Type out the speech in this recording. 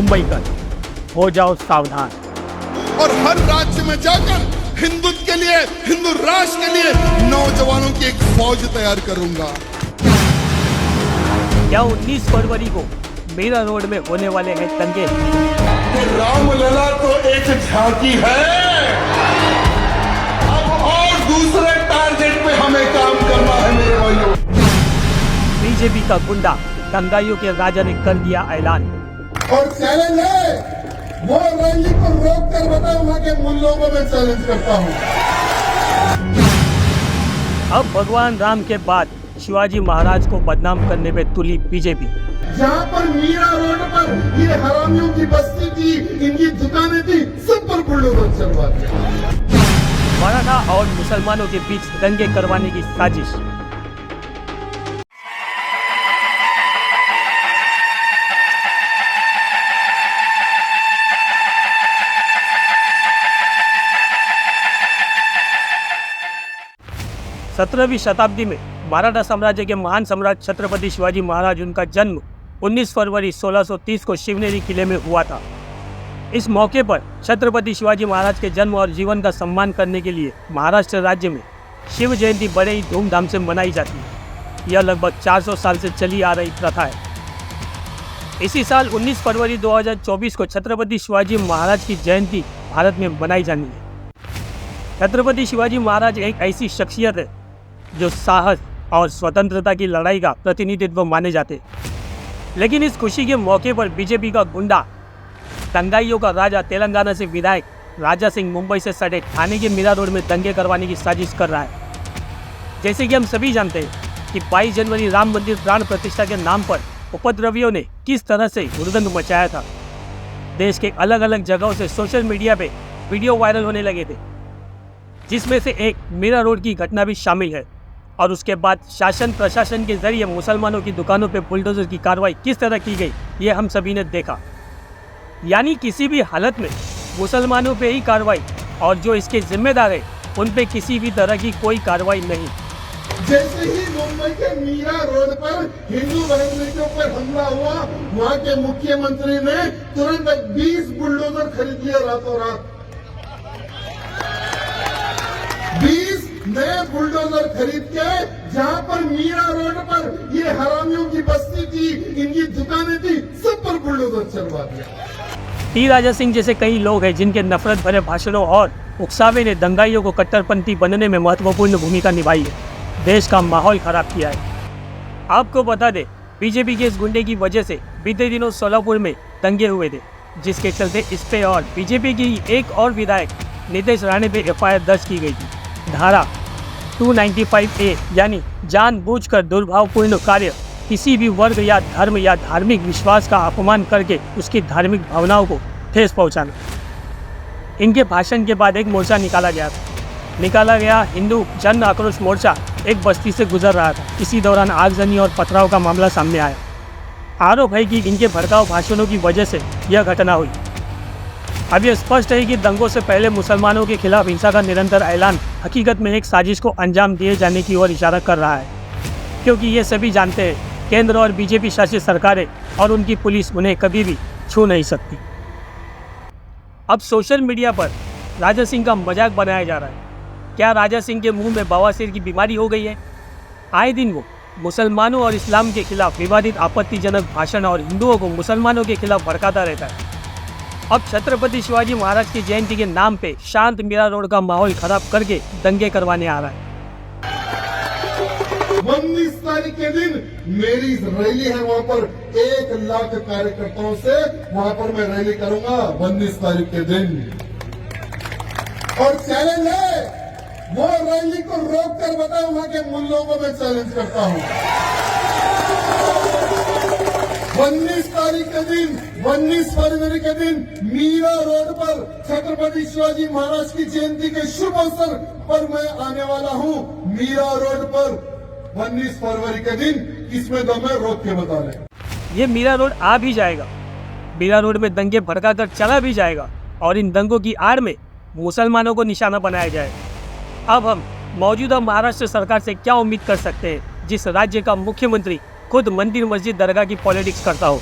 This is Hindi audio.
मुंबईकर, हो जाओ सावधान। और हर राज्य में जाकर हिंदुत्व के लिए, हिंदू राष्ट्र के लिए नौजवानों की एक फौज तैयार करूंगा। क्या 19 फरवरी को मीरा रोड में होने वाले हैं दंगे? रामलला तो एक झांकी है, अब और दूसरे टारगेट पे हमें काम करना है मेरे भाइयों। बीजेपी का गुंडा दंगाइयों के राजा ने कर दिया ऐलान। और चैलेंज है, वो रैली को रोक कर बताऊंगा कि मुल्लों को मैं चैलेंज करता हूँ। अब भगवान राम के बाद शिवाजी महाराज को बदनाम करने में तुली बीजेपी। जहाँ पर मीरा रोड पर ये हरामियों की बस्ती थी, इनकी दुकानें थी, सब पर बुलडोजर चलवा दिया। मराठा और मुसलमानों के बीच दंगे करवाने की साजिश। सत्रहवीं शताब्दी में मराठा साम्राज्य के महान सम्राट छत्रपति शिवाजी महाराज, उनका जन्म 19 फरवरी 1630 को शिवनेरी किले में हुआ था। इस मौके पर छत्रपति शिवाजी महाराज के जन्म और जीवन का सम्मान करने के लिए महाराष्ट्र राज्य में शिव जयंती बड़े ही धूमधाम से मनाई जाती है। यह लगभग 400 साल से चली आ रही प्रथा है। इसी साल 19 फरवरी 2024 को छत्रपति शिवाजी महाराज की जयंती भारत में मनाई जानी है। छत्रपति शिवाजी महाराज एक ऐसी शख्सियत है जो साहस और स्वतंत्रता की लड़ाई का प्रतिनिधित्व माने जाते। लेकिन इस खुशी के मौके पर बीजेपी का गुंडा दंगाइयों का राजा तेलंगाना से विधायक राजा सिंह मुंबई से सटे ठाणे के मीरा रोड में दंगे करवाने की साजिश कर रहा है। जैसे कि हम सभी जानते हैं कि 22 जनवरी राम मंदिर प्राण प्रतिष्ठा के नाम पर उपद्रवियों ने किस तरह से हुड़दंग मचाया था। देश के अलग अलग जगहों से सोशल मीडिया पे वीडियो वायरल होने लगे थे, जिसमें से एक मीरा रोड की घटना भी शामिल है। और उसके बाद शासन प्रशासन के जरिए मुसलमानों की दुकानों पे बुलडोजर की कार्रवाई किस तरह की गई, ये हम सभी ने देखा। यानी किसी भी हालत में मुसलमानों पे ही कार्रवाई, और जो इसके जिम्मेदार है उन पे किसी भी तरह की कोई कार्रवाई नहीं। जैसे ही मुंबई के मीरा रोड पर हिंदू बहनों के ऊपर हमला हुआ, वहाँ के मुख्यमंत्री ने तुरंत 20 बुलडोजर खरीद लिया रातों रात। 20 नए बुलडोजर खरीद के, जहाँ पर मीरा रोड पर ये हरामियों की बस्ती थी, इनकी दुकानें थी, सब पर बुलडोजर चलवा दिया। टी राजा सिंह जैसे कई लोग हैं जिनके नफरत भरे भाषणों और उकसावे ने दंगाइयों को कट्टरपंथी बनने में महत्वपूर्ण भूमिका निभाई है, देश का माहौल खराब किया है। आपको बता दें, बीजेपी के इस गुंडे की वजह से बीते दिनों सोलापुर में दंगे हुए थे, जिसके चलते इस पे और बीजेपी की एक और विधायक नितेश राणे पे FIR दर्ज की गई थी। धारा 295A यानी जानबूझकर दुर्भावपूर्ण कार्य, किसी भी वर्ग या धर्म या धार्मिक विश्वास का अपमान करके उसकी धार्मिक भावनाओं को ठेस पहुंचाना। इनके भाषण के बाद एक मोर्चा निकाला गया हिंदू जन आक्रोश मोर्चा एक बस्ती से गुजर रहा था। इसी दौरान आगजनी और पथराव का मामला सामने आया। आरोप है कि इनके भड़काऊ भाषणों की वजह से यह घटना हुई। अब यह स्पष्ट है कि दंगों से पहले मुसलमानों के खिलाफ हिंसा का निरंतर ऐलान हकीकत में एक साजिश को अंजाम दिए जाने की ओर इशारा कर रहा है, क्योंकि ये सभी जानते हैं केंद्र और बीजेपी शासित सरकारें और उनकी पुलिस उन्हें कभी भी छू नहीं सकती। अब सोशल मीडिया पर राजा सिंह का मजाक बनाया जा रहा है। क्या राजा सिंह के मुंह में बवासीर की बीमारी हो गई है? आए दिन वो मुसलमानों और इस्लाम के खिलाफ विवादित आपत्तिजनक भाषण और हिंदुओं को मुसलमानों के खिलाफ भड़काता रहता है। अब छत्रपति शिवाजी महाराज की जयंती के नाम पे शांत मीरा रोड का माहौल खराब करके दंगे करवाने आ रहा है। 19 तारीख के दिन मेरी रैली है, वहाँ पर 1 लाख कार्यकर्ताओं से वहाँ पर मैं रैली करूंगा 19 तारीख के दिन। और चैलेंज है, वो रैली को रोक कर बताऊंगा कि मुल्लों को मैं चैलेंज करता हूँ। 19 तारीख के दिन, 19 फरवरी के दिन मीरा रोड पर छत्रपति शिवाजी महाराज की जयंती के शुभ अवसर पर मैं आने वाला हूँ। मीरा रोड पर 19 फरवरी के दिन किसमें दम है, रोक के बता रहे। ये मीरा रोड आ भी जाएगा, मीरा रोड में दंगे भड़का कर चला भी जाएगा, और इन दंगों की आड़ में मुसलमानों को निशाना बनाया जाएगा। अब हम मौजूदा महाराष्ट्र सरकार से क्या उम्मीद कर सकते हैं, जिस राज्य का मुख्यमंत्री खुद मंदिर मस्जिद दरगाह की पॉलिटिक्स करता हो।